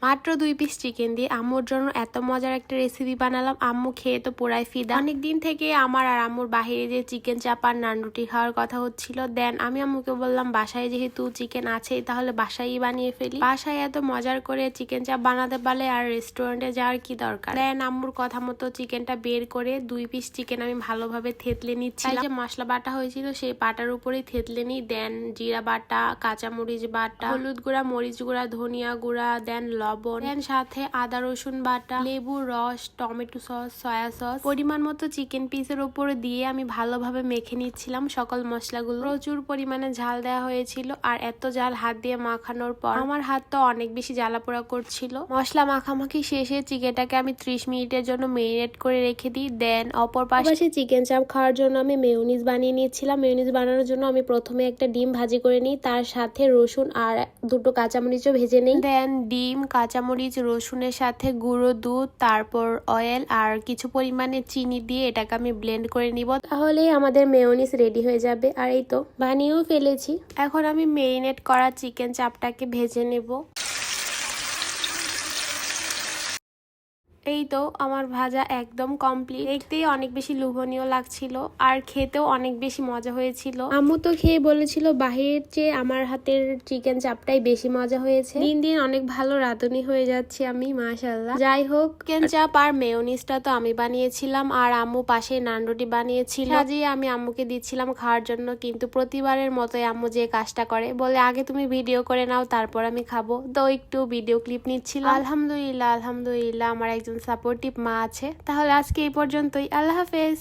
মাত্র 2 piece chicken দিয়ে আম্মুর জন্য এত মজার একটা রেসিপি বানালাম। আম্মু খেয়ে তো পুরাই ফিদা। অনেকদিন থেকে আমার আর আম্মুর বাহিরে যে চিকেন চাপ আর নান রুটি খাওয়ার কথা হচ্ছিল। দেন আমি আম্মুকে বললাম বাসায় যেহেতু চিকেন আছেই তাহলে বাসায়ই বানিয়ে ফেলি। বাসায় এত মজার করে চিকেন চাপ বানাতে পারলে আর রেস্টুরেন্টে যাওয়ার কি দরকার। দেন আম্মুর কথা মতো চিকেনটা বের করে 2 পিস চিকেন আমি ভালোভাবে থেতলে নিচ্ছি। যে মশলা বাটা হয়েছিল সেই বাটার উপরেই থেতলে নিই। দেন জিরা বাটা, কাঁচামরিচ বাটা, হলুদ গুঁড়া, মরিচ গুঁড়া, ধনিয়া গুঁড়া, দেন লবণ, দেন সাথে আদা রসুন বাটা, লেবুর রস, টমেটো সস, সয়া সস, পরিমাণ মতো চিকেন পিসের উপর দিয়ে আমি ভালোভাবে মেখে নিচ্ছিলাম সকল মশলাগুলো। প্রচুর পরিমাণে ঝাল দেওয়া হয়েছিল আর এত ঝাল হাত দিয়ে মাখানোর পর আমার হাত তো অনেক বেশি জ্বালা পোড়া করছিল। মশলা মাখামাখি শেষে চিকেনটাকে আমি 30 মিনিটের জন্য মেরিনেট করে রেখে দিই। দেন অপর পাশে চিকেন চাপ খাওয়ার জন্য আমি মেয়োনিজ বানিয়ে নিচ্ছিলাম। মেয়োনিজ বানানোর জন্য আমি প্রথমে একটা ডিম ভাজি করে নিই, তার সাথে রসুন আর 2টো কাঁচামরিচও ভেজে নিই। দেন ডিম, কাঁচামরিচ, রসুনের সাথে গুঁড়ো দুধ, তারপর অয়েল আর কিছু পরিমাণে চিনি দিয়ে এটাকে আমি ব্লেন্ড করে নিব। তাহলেই আমাদের মেয়োনিজ রেডি হয়ে যাবে। আর এই তো বানিয়েও ফেলেছি। এখন আমি মেরিনেট করা চিকেন চাপটাকে ভেজে নেব। এই তো আমার ভাজা একদম কমপ্লিট। দেখতেই অনেক বেশি লোভনীয় লাগছিল আর খেতেও অনেক বেশি মজা হয়েছিল। আম্মু তো খেয়ে বলেছিল বাহিরের চেয়ে আমার হাতের চিকেন চাপটাই বেশি মজা হয়েছে। দিন দিন অনেক ভালো রাঁধুনি হয়ে যাচ্ছি আমি, মাশাআল্লাহ। যাই হোক, চিকেন চাপ আর মেয়োনিজটা তো আমি বানিয়েছিলাম আর আম্মু পাশে নান রুটি বানিয়েছিল। সাজিয়ে আমি আম্মুকে দিচ্ছিলাম খাওয়ার জন্য, কিন্তু প্রতিবারের মতোই আম্মু যে কাজটা করে, বলে আগে তুমি ভিডিও করে নাও তারপর আমি খাবো। তো একটু ভিডিও ক্লিপ নিচ্ছিলাম। আলহামদুলিল্লাহ আলহামদুলিল্লাহ আমার একজন সাপোর্টিভ মা আছে। তাহলে আজকে এই পর্যন্তই। আল্লাহ হাফেজ।